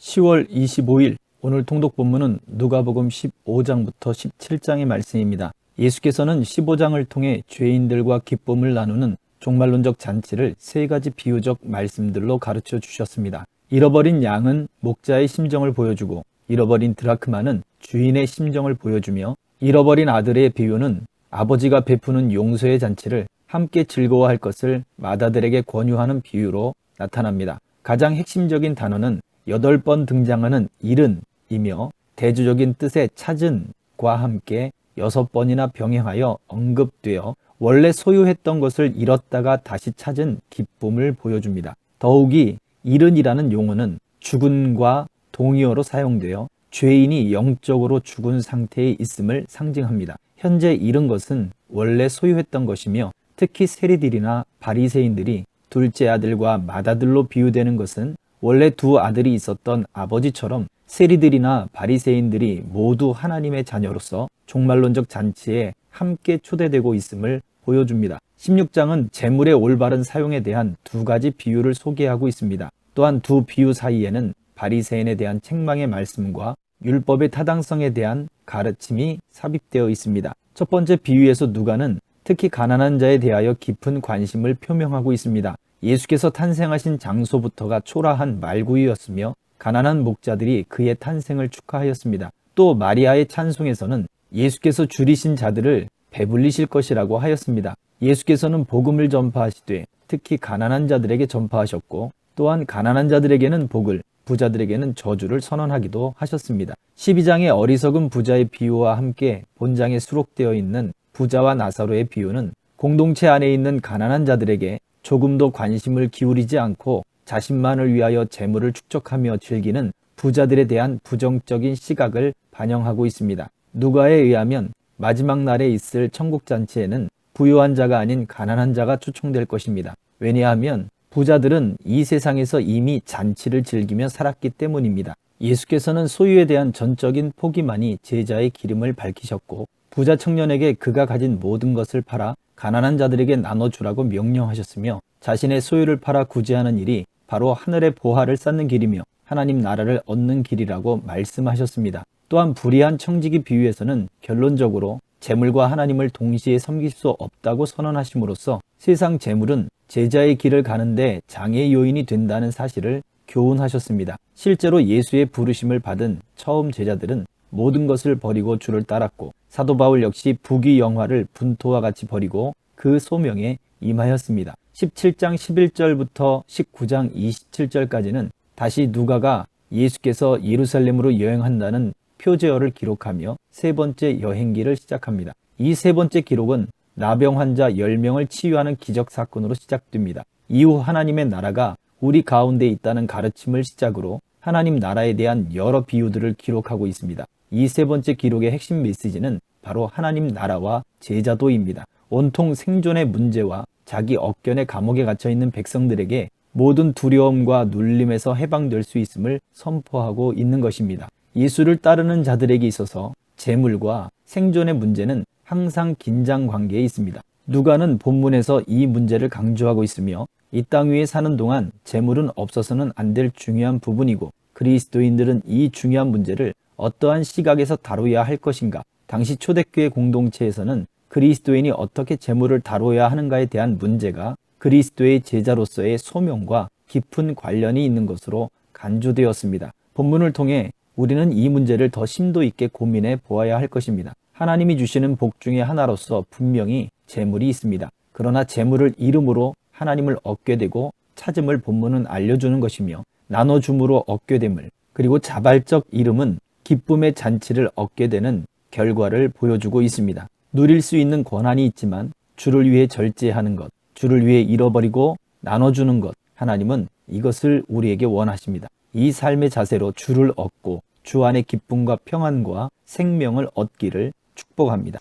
10월 25일 오늘 통독 본문은 누가복음 15장부터 17장의 말씀입니다. 예수께서는 15장을 통해 죄인들과 기쁨을 나누는 종말론적 잔치를 세 가지 비유적 말씀들로 가르쳐 주셨습니다. 잃어버린 양은 목자의 심정을 보여주고, 잃어버린 드라크마는 주인의 심정을 보여주며, 잃어버린 아들의 비유는 아버지가 베푸는 용서의 잔치를 함께 즐거워할 것을 맏아들에게 권유하는 비유로 나타납니다. 가장 핵심적인 단어는 8번 등장하는 잃은이며 대조적인 뜻의 찾은과 함께 6번이나 병행하여 언급되어 원래 소유했던 것을 잃었다가 다시 찾은 기쁨을 보여줍니다. 더욱이 잃은이라는 용어는 죽은과 동의어로 사용되어 죄인이 영적으로 죽은 상태에 있음을 상징합니다. 현재 잃은 것은 원래 소유했던 것이며, 특히 세리들이나 바리새인들이 둘째 아들과 맏아들로 비유되는 것은 원래 두 아들이 있었던 아버지처럼 세리들이나 바리새인들이 모두 하나님의 자녀로서 종말론적 잔치에 함께 초대되고 있음을 보여줍니다. 16장은 재물의 올바른 사용에 대한 두 가지 비유를 소개하고 있습니다. 또한 두 비유 사이에는 바리새인에 대한 책망의 말씀과 율법의 타당성에 대한 가르침이 삽입되어 있습니다. 첫 번째 비유에서 누가는 특히 가난한 자에 대하여 깊은 관심을 표명하고 있습니다. 예수께서 탄생하신 장소부터가 초라한 말구이였으며 가난한 목자들이 그의 탄생을 축하하였습니다. 또 마리아의 찬송에서는 예수께서 줄이신 자들을 배불리실 것이라고 하였습니다. 예수께서는 복음을 전파하시되 특히 가난한 자들에게 전파하셨고, 또한 가난한 자들에게는 복을, 부자들에게는 저주를 선언하기도 하셨습니다. 12장의 어리석은 부자의 비유와 함께 본장에 수록되어 있는 부자와 나사로의 비유는 공동체 안에 있는 가난한 자들에게 조금도 관심을 기울이지 않고 자신만을 위하여 재물을 축적하며 즐기는 부자들에 대한 부정적인 시각을 반영하고 있습니다. 누가에 의하면 마지막 날에 있을 천국잔치에는 부유한 자가 아닌 가난한 자가 초청될 것입니다. 왜냐하면 부자들은 이 세상에서 이미 잔치를 즐기며 살았기 때문입니다. 예수께서는 소유에 대한 전적인 포기만이 제자의 기름을 밝히셨고, 부자 청년에게 그가 가진 모든 것을 팔아 가난한 자들에게 나눠주라고 명령하셨으며, 자신의 소유를 팔아 구제하는 일이 바로 하늘의 보화를 쌓는 길이며 하나님 나라를 얻는 길이라고 말씀하셨습니다. 또한 불의한 청지기 비유에서는 결론적으로 재물과 하나님을 동시에 섬길 수 없다고 선언하심으로써 세상 재물은 제자의 길을 가는데 장애 요인이 된다는 사실을 교훈하셨습니다. 실제로 예수의 부르심을 받은 처음 제자들은 모든 것을 버리고 주를 따랐고, 사도 바울 역시 부귀영화를 분토와 같이 버리고 그 소명에 임하였습니다. 17장 11절부터 19장 27절까지는 다시 누가가 예수께서 예루살렘으로 여행한다는 표제어를 기록하며 세 번째 여행기를 시작합니다. 이 세 번째 기록은 나병 환자 10명을 치유하는 기적 사건으로 시작됩니다. 이후 하나님의 나라가 우리 가운데 있다는 가르침을 시작으로 하나님 나라에 대한 여러 비유들을 기록하고 있습니다. 이 세 번째 기록의 핵심 메시지는 바로 하나님 나라와 제자도입니다. 온통 생존의 문제와 자기 억견의 감옥에 갇혀 있는 백성들에게 모든 두려움과 눌림에서 해방될 수 있음을 선포하고 있는 것입니다. 예수를 따르는 자들에게 있어서 재물과 생존의 문제는 항상 긴장 관계에 있습니다. 누가는 본문에서 이 문제를 강조하고 있으며, 이 땅 위에 사는 동안 재물은 없어서는 안 될 중요한 부분이고, 그리스도인들은 이 중요한 문제를 어떠한 시각에서 다뤄야 할 것인가, 당시 초대교회 공동체에서는 그리스도인이 어떻게 재물을 다뤄야 하는가에 대한 문제가 그리스도의 제자로서의 소명과 깊은 관련이 있는 것으로 간주되었습니다. 본문을 통해 우리는 이 문제를 더 심도 있게 고민해 보아야 할 것입니다. 하나님이 주시는 복 중에 하나로서 분명히 재물이 있습니다. 그러나 재물을 잃음으로 하나님을 얻게 되고 찾음을 본문은 알려주는 것이며, 나눠줌으로 얻게 됨을, 그리고 자발적 잃음은 기쁨의 잔치를 얻게 되는 결과를 보여주고 있습니다. 누릴 수 있는 권한이 있지만 주를 위해 절제하는 것, 주를 위해 잃어버리고 나눠주는 것, 하나님은 이것을 우리에게 원하십니다. 이 삶의 자세로 주를 얻고 주 안의 기쁨과 평안과 생명을 얻기를 축복합니다.